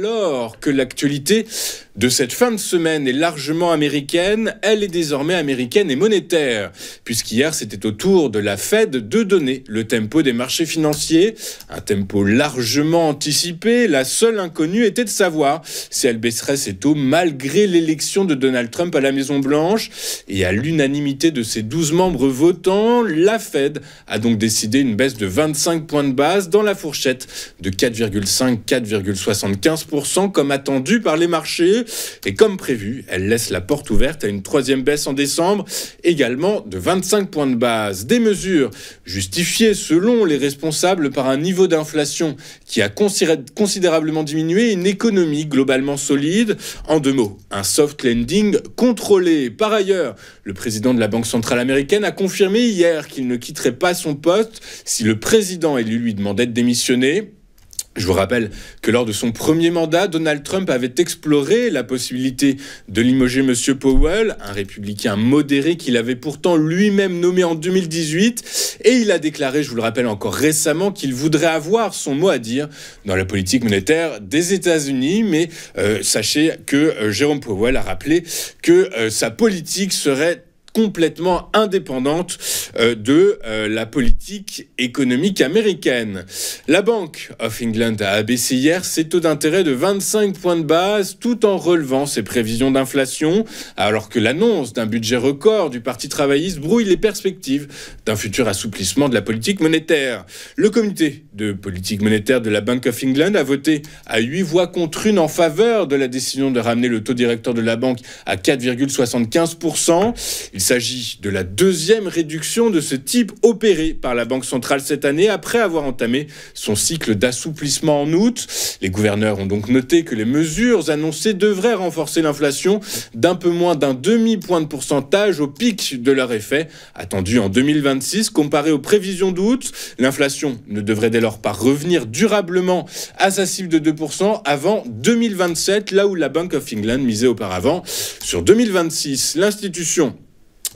alors que l'actualité de cette fin de semaine est largement américaine, elle est désormais américaine et monétaire, puisqu'hier c'était au tour de la Fed de donner le tempo des marchés financiers, un tempo largement anticipé. La seule inconnue était de savoir si elle baisserait ses taux malgré l'élection de Donald Trump à la Maison-Blanche. Et à l'unanimité de ses 12 membres votants, la Fed a donc décidé une baisse de 25 points de base dans la fourchette de 4,5-4,75% comme attendu par les marchés. Et comme prévu, elle laisse la porte ouverte à une troisième baisse en décembre, également de 25 points de base. Des mesures justifiées selon les responsables par un niveau d'inflation qui a considérablement diminué et une économie globalement solide. En deux mots, un soft landing contrôlé. Par ailleurs, le président de la Banque centrale américaine a confirmé hier qu'il ne quitterait pas son poste si le président élu lui demandait de démissionner. Je vous rappelle que lors de son premier mandat, Donald Trump avait exploré la possibilité de limoger M. Powell, un républicain modéré qu'il avait pourtant lui-même nommé en 2018. Et il a déclaré, je vous le rappelle encore récemment, qu'il voudrait avoir son mot à dire dans la politique monétaire des États-Unis. Mais sachez que Jérôme Powell a rappelé que sa politique serait complètement indépendante de la politique économique américaine. La Bank of England a abaissé hier ses taux d'intérêt de 25 points de base tout en relevant ses prévisions d'inflation, alors que l'annonce d'un budget record du Parti travailliste brouille les perspectives d'un futur assouplissement de la politique monétaire. Le comité de politique monétaire de la Bank of England a voté à 8 voix contre 1 en faveur de la décision de ramener le taux directeur de la banque à 4,75%. Il s'agit de la deuxième réduction de ce type opérée par la Banque centrale cette année après avoir entamé son cycle d'assouplissement en août. Les gouverneurs ont donc noté que les mesures annoncées devraient renforcer l'inflation d'un peu moins d'un demi-point de pourcentage au pic de leur effet, attendu en 2026. Comparé aux prévisions d'août, l'inflation ne devrait dès lors pas revenir durablement à sa cible de 2% avant 2027, là où la Bank of England misait auparavant sur 2026. L'institution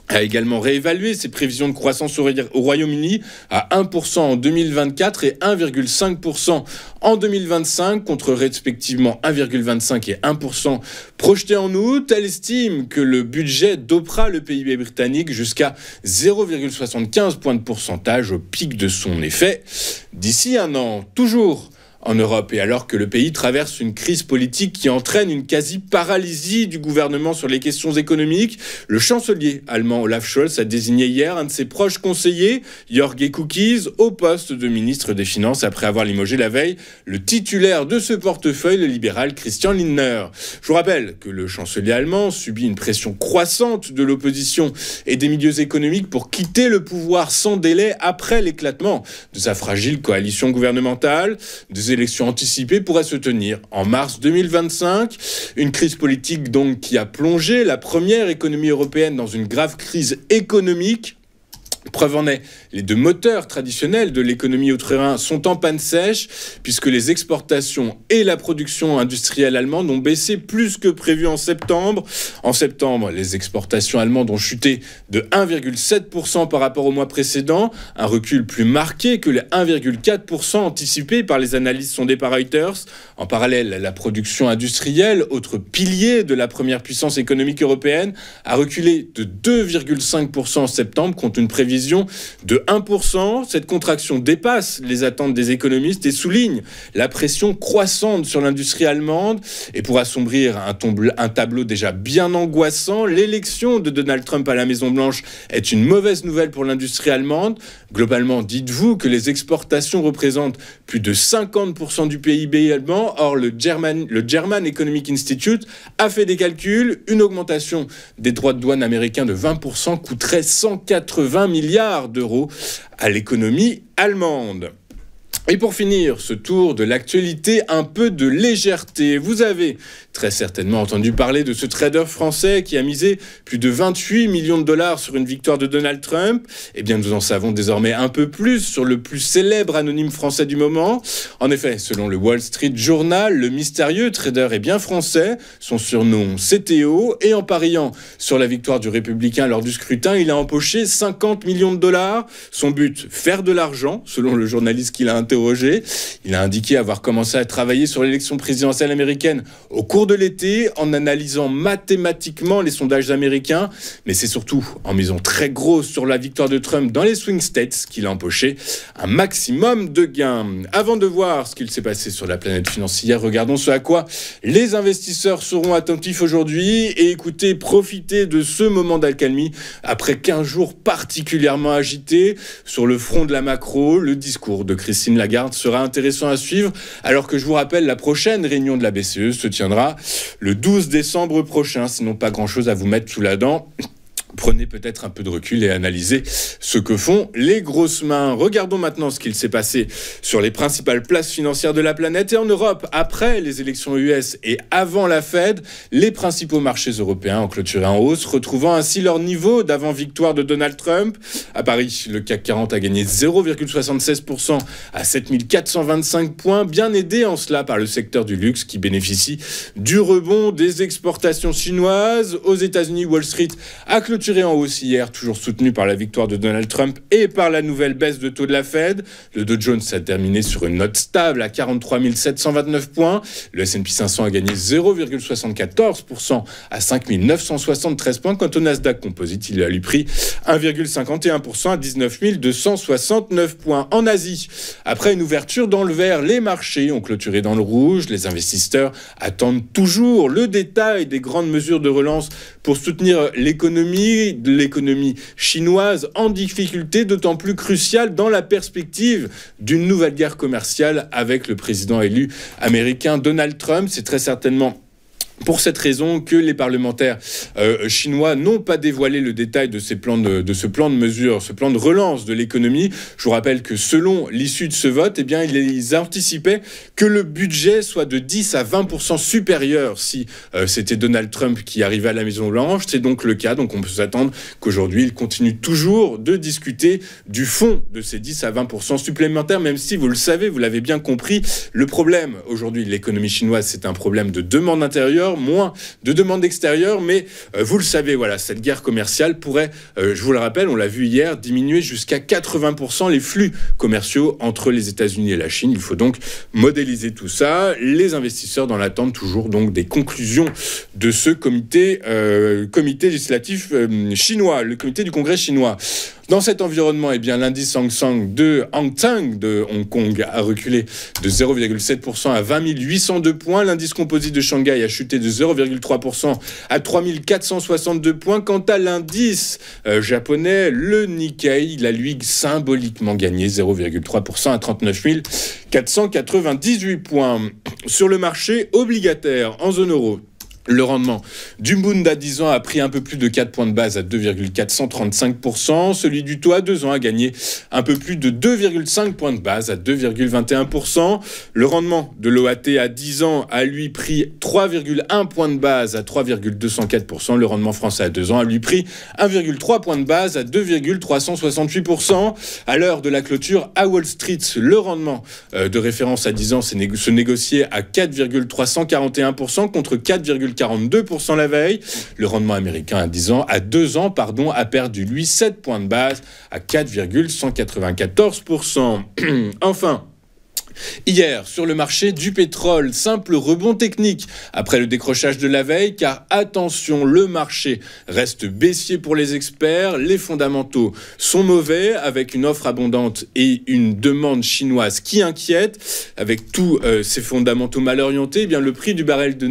a également réévalué ses prévisions de croissance au Royaume-Uni à 1% en 2024 et 1,5% en 2025, contre respectivement 1,25 et 1% projetés en août. Elle estime que le budget dopera le PIB britannique jusqu'à 0,75 points de pourcentage au pic de son effet d'ici un an. Toujours en Europe, et alors que le pays traverse une crise politique qui entraîne une quasi-paralysie du gouvernement sur les questions économiques, le chancelier allemand Olaf Scholz a désigné hier un de ses proches conseillers, Jörg Kukiz, au poste de ministre des Finances après avoir limogé la veille le titulaire de ce portefeuille, le libéral Christian Lindner. Je vous rappelle que le chancelier allemand subit une pression croissante de l'opposition et des milieux économiques pour quitter le pouvoir sans délai après l'éclatement de sa fragile coalition gouvernementale. Des élections anticipées pourraient se tenir en mars 2025. Une crise politique donc qui a plongé la première économie européenne dans une grave crise économique. Preuve en est, les deux moteurs traditionnels de l'économie outre-Rhin sont en panne sèche, puisque les exportations et la production industrielle allemande ont baissé plus que prévu en septembre. En septembre, les exportations allemandes ont chuté de 1,7% par rapport au mois précédent, un recul plus marqué que les 1,4% anticipés par les analyses sondées par Reuters. En parallèle, la production industrielle, autre pilier de la première puissance économique européenne, a reculé de 2,5% en septembre contre une prévision de 1%. Cette contraction dépasse les attentes des économistes et souligne la pression croissante sur l'industrie allemande. Et pour assombrir un tableau déjà bien angoissant, l'élection de Donald Trump à la Maison-Blanche est une mauvaise nouvelle pour l'industrie allemande. Globalement, dites-vous que les exportations représentent plus de 50% du PIB allemand. Or, le German Economic Institute a fait des calculs. Une augmentation des droits de douane américains de 20% coûterait 180 milliards d'euros à l'économie allemande. Et pour finir ce tour de l'actualité, un peu de légèreté. Vous avez très certainement entendu parler de ce trader français qui a misé plus de 28 millions de dollars sur une victoire de Donald Trump. Eh bien, nous en savons désormais un peu plus sur le plus célèbre anonyme français du moment. En effet, selon le Wall Street Journal, le mystérieux trader est bien français. Son surnom, CTO. Et en pariant sur la victoire du républicain lors du scrutin, il a empoché 50 millions de dollars. Son but, faire de l'argent, selon le journaliste qu'il a interrogé. Il a indiqué avoir commencé à travailler sur l'élection présidentielle américaine au cours de l'été, en analysant mathématiquement les sondages américains. Mais c'est surtout en misant très gros sur la victoire de Trump dans les swing states qu'il a empoché un maximum de gains. Avant de voir ce qu'il s'est passé sur la planète financière, regardons ce à quoi les investisseurs seront attentifs aujourd'hui et écoutez, profitez de ce moment d'accalmie après 15 jours particulièrement agités sur le front de la macro. Le discours de Christine Lagarde sera intéressant à suivre, alors que je vous rappelle, la prochaine réunion de la BCE se tiendra le 12 décembre prochain, sinon pas grand-chose à vous mettre sous la dent. Prenez peut-être un peu de recul et analysez ce que font les grosses mains. Regardons maintenant ce qu'il s'est passé sur les principales places financières de la planète et en Europe. Après les élections US et avant la Fed, les principaux marchés européens ont clôturé en hausse, retrouvant ainsi leur niveau d'avant-victoire de Donald Trump. À Paris, le CAC 40 a gagné 0,76% à 7425 points, bien aidé en cela par le secteur du luxe qui bénéficie du rebond des exportations chinoises. Aux États-Unis, Wall Street a clôturé en hausse hier, toujours soutenu par la victoire de Donald Trump et par la nouvelle baisse de taux de la Fed. Le Dow Jones a terminé sur une note stable à 43 729 points. Le S&P 500 a gagné 0,74% à 5 973 points. Quant au Nasdaq Composite, il a lui pris 1,51% à 19 269 points. En Asie, après une ouverture dans le vert, les marchés ont clôturé dans le rouge. Les investisseurs attendent toujours le détail des grandes mesures de relance pour soutenir l'économie chinoise en difficulté, d'autant plus cruciale dans la perspective d'une nouvelle guerre commerciale avec le président élu américain Donald Trump. C'est très certainement pour cette raison que les parlementaires chinois n'ont pas dévoilé le détail de ce plan de mesure, ce plan de relance de l'économie. Je vous rappelle que selon l'issue de ce vote, eh bien, ils anticipaient que le budget soit de 10 à 20% supérieur si c'était Donald Trump qui arrivait à la Maison-Blanche. C'est donc le cas, donc on peut s'attendre qu'aujourd'hui, ils continuent toujours de discuter du fond de ces 10 à 20% supplémentaires, même si, vous le savez, vous l'avez bien compris, le problème aujourd'hui de l'économie chinoise, c'est un problème de demande intérieure, moins de demande extérieure, mais vous le savez, voilà, cette guerre commerciale pourrait, je vous le rappelle, on l'a vu hier, diminuer jusqu'à 80% les flux commerciaux entre les États-Unis et la Chine. Il faut donc modéliser tout ça. Les investisseurs dans l'attente toujours donc des conclusions de ce comité législatif chinois, le comité du Congrès chinois. Dans cet environnement, eh bien, l'indice Hang Seng de Hong Kong a reculé de 0,7% à 20 802 points. L'indice composite de Shanghai a chuté de 0,3% à 3 462 points. Quant à l'indice japonais, le Nikkei, il a lui symboliquement gagné 0,3% à 39 498 points. Sur le marché obligataire en zone euro, le rendement du Bund à 10 ans a pris un peu plus de 4 points de base à 2,435%. Celui du taux à 2 ans a gagné un peu plus de 2,5 points de base à 2,21%. Le rendement de l'OAT à 10 ans a lui pris 3,1 points de base à 3,204%. Le rendement français à 2 ans a lui pris 1,3 points de base à 2,368%. À l'heure de la clôture à Wall Street, le rendement de référence à 10 ans se négociait à 4,341% contre 4,42% la veille. Le rendement américain à 2 ans, a perdu, lui, 7 points de base à 4,194%. Enfin, hier, sur le marché du pétrole, simple rebond technique après le décrochage de la veille, car attention, le marché reste baissier pour les experts, les fondamentaux sont mauvais, avec une offre abondante et une demande chinoise qui inquiète. Avec tous ces fondamentaux mal orientés, eh bien, le prix du baril de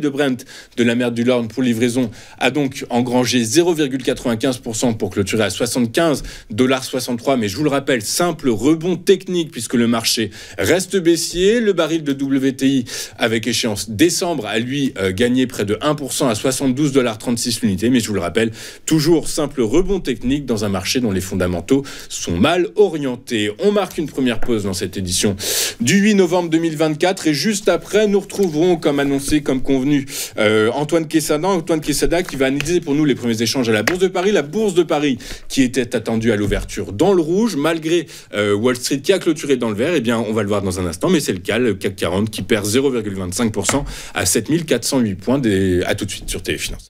Brent de la mer du Nord pour livraison a donc engrangé 0,95% pour clôturer à $75,63. Mais je vous le rappelle, simple rebond technique, puisque le marché marché reste baissier. Le baril de WTI avec échéance décembre a lui gagné près de 1% à 72,36 l'unité. Mais je vous le rappelle, toujours simple rebond technique dans un marché dont les fondamentaux sont mal orientés. On marque une première pause dans cette édition du 8 novembre 2024 et juste après, nous retrouverons, comme annoncé, comme convenu, Antoine Quesada qui va analyser pour nous les premiers échanges à la Bourse de Paris. La Bourse de Paris qui était attendue à l'ouverture dans le rouge, malgré Wall Street qui a clôturé dans le vert. Eh bien, on va le voir dans un instant, mais c'est le cas. Le CAC 40 qui perd 0,25% à 7408 points. À tout de suite sur Téléfinance.